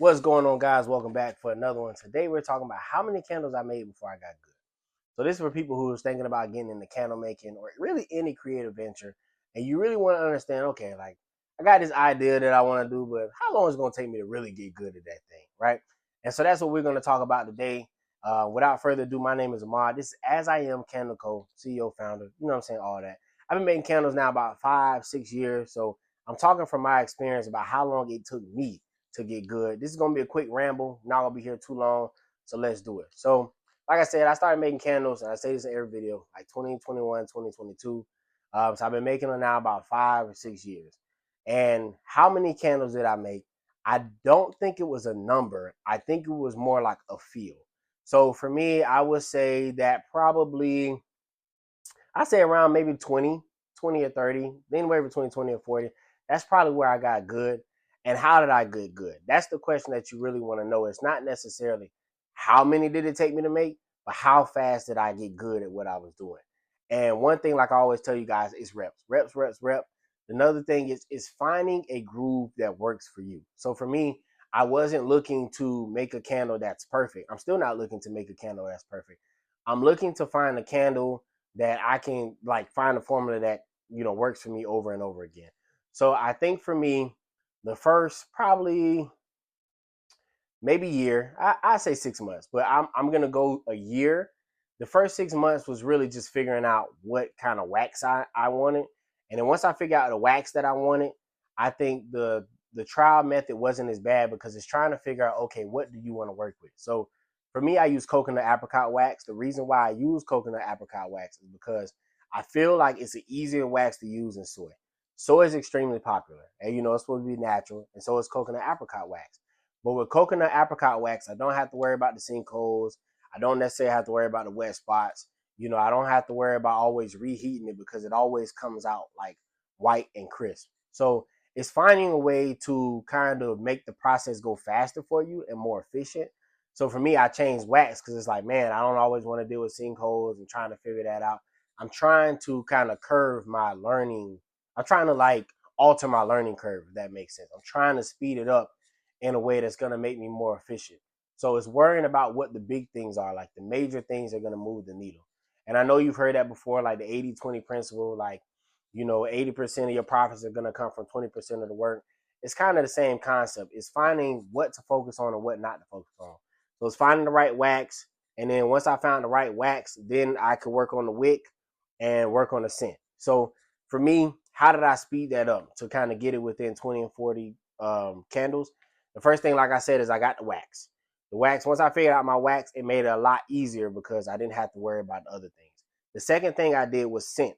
What's going on, guys? Welcome back for another one. Today we're talking about how many candles I made before I got good. So this is for people who is thinking about getting into candle making or really any creative venture, and you really want to understand, okay, like I got this idea that I want to do, but how long is it going to take me to really get good at that thing, right? And so that's what we're going to talk about today. Without further ado, my name is Ahmad. This is As I Am Candle Co, CEO, founder. You know what I'm saying? All that. I've been making candles now about 5, 6 years. So I'm talking from my experience about how long it took me to get good. This is going to be a quick ramble. Not going to be here too long. So let's do it. So like I said, I started making candles, and I say this in every video, like 2021, 2022. So I've been making them now about 5 or 6 years. And how many candles did I make? I don't think it was a number. I think it was more like a feel. So for me, I would say that probably, I say around maybe 20 or 30, anywhere between 20 and 40. That's probably where I got good. And how did I get good? That's the question that you really want to know. It's not necessarily how many did it take me to make, but how fast did I get good at what I was doing. And one thing, like I always tell you guys, is reps, reps, reps, reps. Another thing is finding a groove that works for you. So for me, I wasn't looking to make a candle that's perfect. I'm still not looking to make a candle that's perfect. I'm looking to find a candle that I can like find a formula that works for me over and over again. So I think for me, the first probably maybe year, I say 6 months, but I'm gonna go a year. The first 6 months was really just figuring out what kind of wax I wanted. And then once I figured out the wax that I wanted, I think the trial method wasn't as bad because it's trying to figure out, okay, what do you want to work with? So for me, I use coconut apricot wax. The reason why I use coconut apricot wax is because I feel like it's an easier wax to use than soy. Soy is extremely popular, and it's supposed to be natural, and so is coconut apricot wax. But with coconut apricot wax, I don't have to worry about the sinkholes. I don't necessarily have to worry about the wet spots. I don't have to worry about always reheating it because it always comes out like white and crisp. So it's finding a way to kind of make the process go faster for you and more efficient. So for me, I changed wax because it's like, man, I don't always want to deal with sinkholes and trying to figure that out. I'm trying to kind of curve my learning. I'm trying to like alter my learning curve, if that makes sense. I'm trying to speed it up in a way that's going to make me more efficient. So it's worrying about what the big things are, like the major things that are going to move the needle. And I know you've heard that before, like the 80-20 principle, like, 80% of your profits are going to come from 20% of the work. It's kind of the same concept. It's finding what to focus on and what not to focus on. So it's finding the right wax. And then once I found the right wax, then I could work on the wick and work on the scent. So for me, how did I speed that up to kind of get it within 20 and 40 candles? The first thing, like I said, is I got the wax. The wax, once I figured out my wax, it made it a lot easier because I didn't have to worry about the other things. The second thing I did was scent.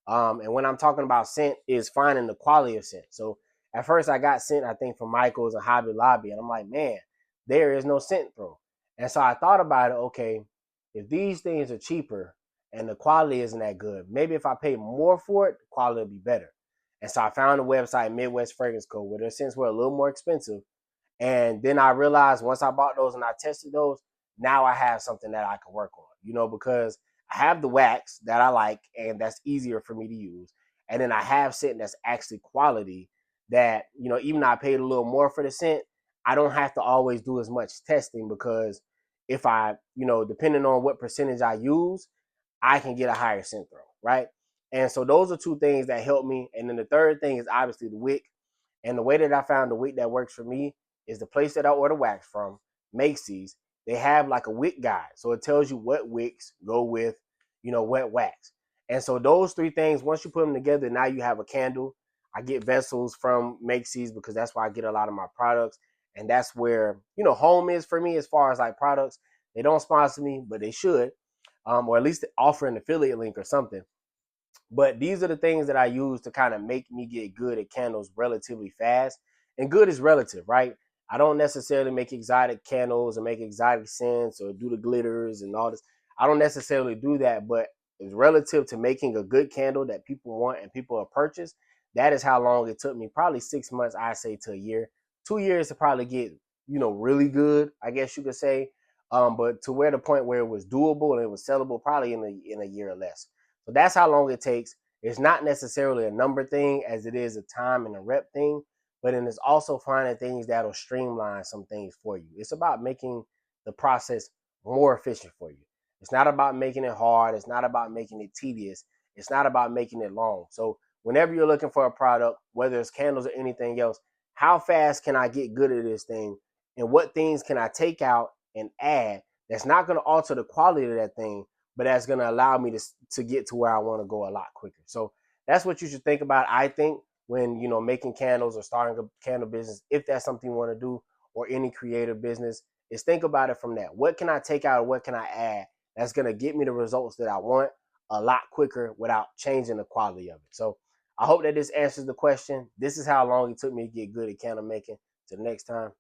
And when I'm talking about scent, is finding the quality of scent. So at first I got scent, I think, from Michael's and Hobby Lobby. And I'm like, man, there is no scent throw. And so I thought about it, okay, if these things are cheaper and the quality isn't that good, maybe if I pay more for it, the quality will be better. And so I found the website Midwest Fragrance Co, where their scents were a little more expensive, and then I realized once I bought those and I tested those, now I have something that I can work on, because I have the wax that I like and that's easier for me to use. And then I have scent that's actually quality that, even though I paid a little more for the scent, I don't have to always do as much testing because if I, depending on what percentage I use, I can get a higher scent throw, right? And so those are two things that help me. And then the third thing is obviously the wick. And the way that I found the wick that works for me is the place that I order wax from, Macy's. They have like a wick guide. So it tells you what wicks go with, wet wax. And so those three things, once you put them together, now you have a candle. I get vessels from Macy's because that's where I get a lot of my products. And that's where, home is for me as far as like products. They don't sponsor me, but they should, or at least offer an affiliate link or something. But these are the things that I use to kind of make me get good at candles relatively fast. And good is relative, right? I don't necessarily make exotic candles or make exotic scents or do the glitters and all this. I don't necessarily do that, but it's relative to making a good candle that people want and people have purchased. That is how long it took me. Probably 6 months, I say, to a year. 2 years to probably get, really good, I guess you could say. But to where the point where it was doable and it was sellable, probably in a year or less. So that's how long it takes. It's not necessarily a number thing as it is a time and a rep thing. but then it's also finding things that'll streamline some things for you. It's about making the process more efficient for you. It's not about making it hard. It's not about making it tedious. It's not about making it long. So whenever you're looking for a product, whether it's candles or anything else, how fast can I get good at this thing? And what things can I take out and add that's not going to alter the quality of that thing, but that's going to allow me to get to where I want to go a lot quicker. So that's what you should think about, I think, when making candles or starting a candle business, if that's something you want to do, or any creative business, is think about it from that. What can I take out, or what can I add that's going to get me the results that I want a lot quicker without changing the quality of it? So I hope that this answers the question. This is how long it took me to get good at candle making. Till next time.